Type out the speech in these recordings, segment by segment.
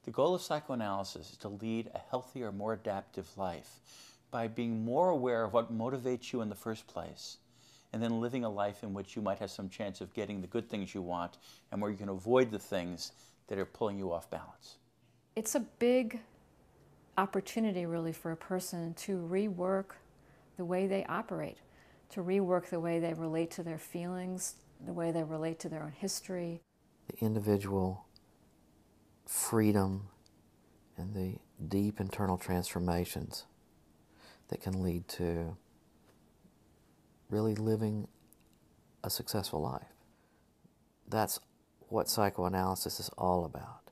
The goal of psychoanalysis is to lead a healthier, more adaptive life by being more aware of what motivates you in the first place, and then living a life in which you might have some chance of getting the good things you want and where you can avoid the things that are pulling you off balance. It's a big opportunity, really, for a person to rework the way they operate, to rework the way they relate to their feelings, the way they relate to their own history. The individual freedom and the deep internal transformations that can lead to really living a successful life. That's what psychoanalysis is all about.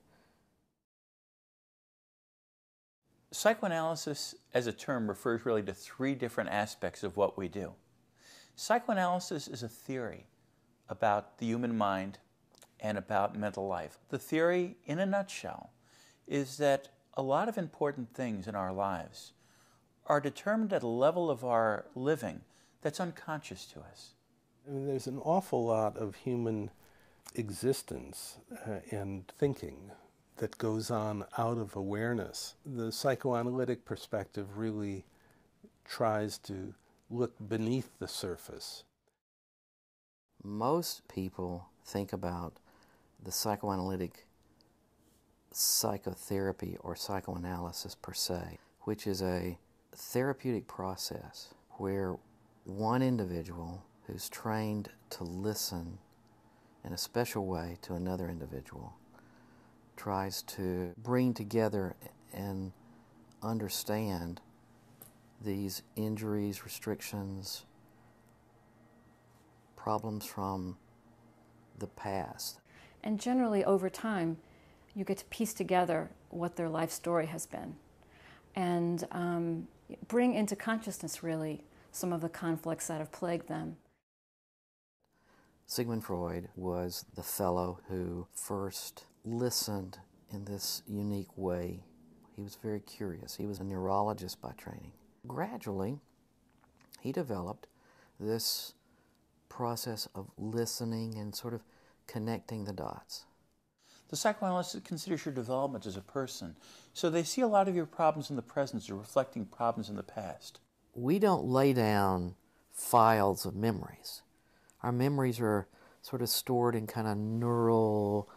Psychoanalysis as a term refers really to three different aspects of what we do. Psychoanalysis is a theory about the human mind and about mental life. The theory, in a nutshell, is that a lot of important things in our lives are determined at a level of our living that's unconscious to us. I mean, there's an awful lot of human existence and thinking that goes on out of awareness. The psychoanalytic perspective really tries to look beneath the surface. Most people think about the psychoanalytic psychotherapy or psychoanalysis per se, which is a therapeutic process where one individual who's trained to listen in a special way to another individual tries to bring together and understand these injuries, restrictions, problems from the past. And generally, over time, you get to piece together what their life story has been and bring into consciousness, really, some of the conflicts that have plagued them. Sigmund Freud was the fellow who first listened in this unique way. He was very curious. He was a neurologist by training. Gradually, he developed this process of listening and sort of connecting the dots. The psychoanalyst considers your development as a person, so they see a lot of your problems in the present as reflecting problems in the past. We don't lay down files of memories. Our memories are sort of stored in kind of neural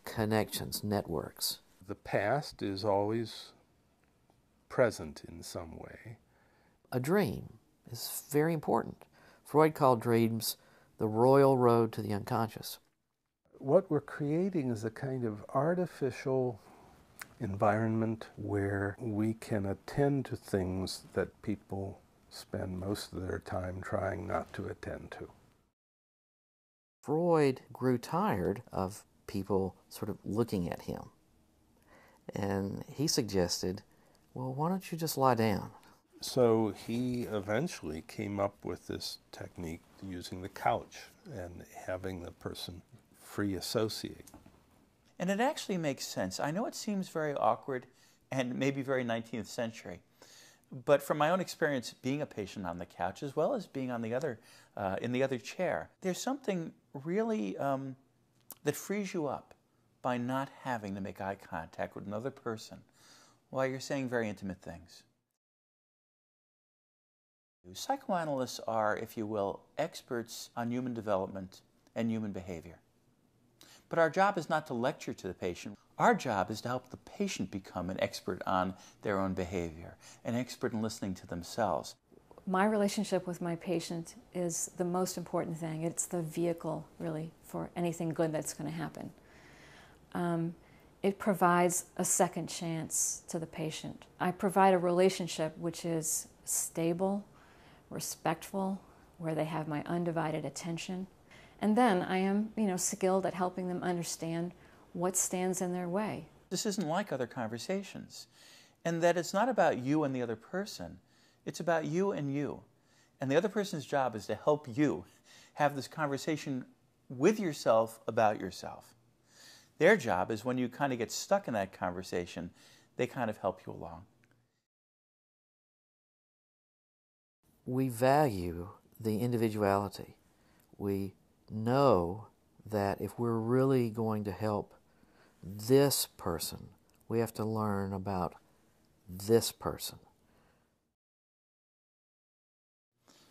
connections, networks. The past is always present in some way. A dream is very important. Freud called dreams the royal road to the unconscious. What we're creating is a kind of artificial environment where we can attend to things that people spend most of their time trying not to attend to. Freud grew tired of people sort of looking at him. And he suggested, well, why don't you just lie down? So he eventually came up with this technique using the couch and having the person free associate. And it actually makes sense. I know it seems very awkward and maybe very 19th century, but from my own experience being a patient on the couch as well as being on the other, in the other chair, there's something really that frees you up by not having to make eye contact with another person while you're saying very intimate things. Psychoanalysts are, if you will, experts on human development and human behavior. But our job is not to lecture to the patient. Our job is to help the patient become an expert on their own behavior, an expert in listening to themselves. My relationship with my patient is the most important thing. It's the vehicle, really, for anything good that's going to happen. It provides a second chance to the patient. I provide a relationship which is stable, respectful, where they have my undivided attention. And then I am, skilled at helping them understand what stands in their way. This isn't like other conversations, and that it's not about you and the other person. It's about you and you. And the other person's job is to help you have this conversation with yourself about yourself. Their job is when you kind of get stuck in that conversation, they kind of help you along. We value the individuality. We know that if we're really going to help this person We have to learn about this person.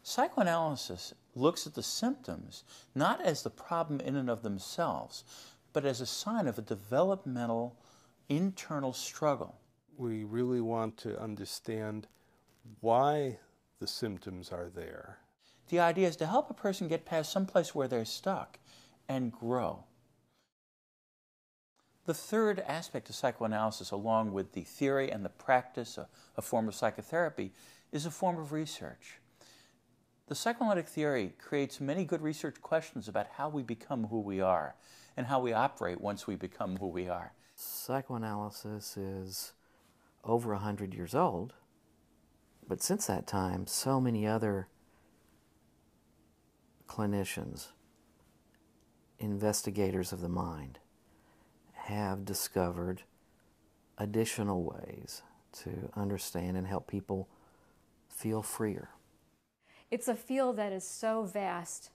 Psychoanalysis looks at the symptoms not as the problem in and of themselves, but as a sign of a developmental internal struggle. We really want to understand why the symptoms are there. The idea is to help a person get past some place where they're stuck and grow. The third aspect of psychoanalysis, along with the theory and the practice, a form of psychotherapy, is a form of research. The psychoanalytic theory creates many good research questions about how we become who we are and how we operate once we become who we are. Psychoanalysis is over 100 years old, but since that time, so many other clinicians, investigators of the mind, have discovered additional ways to understand and help people feel freer. It's a field that is so vast.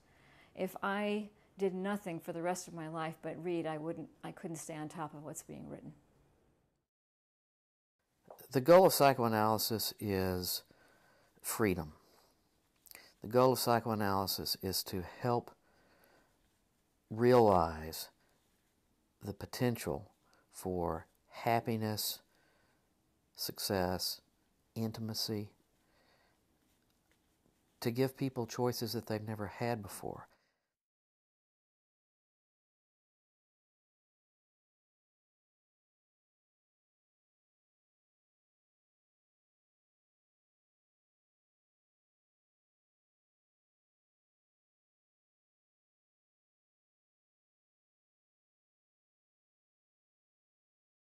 If I did nothing for the rest of my life but read, I couldn't stay on top of what's being written. The goal of psychoanalysis is freedom. The goal of psychoanalysis is to help realize the potential for happiness, success, intimacy, to give people choices that they've never had before.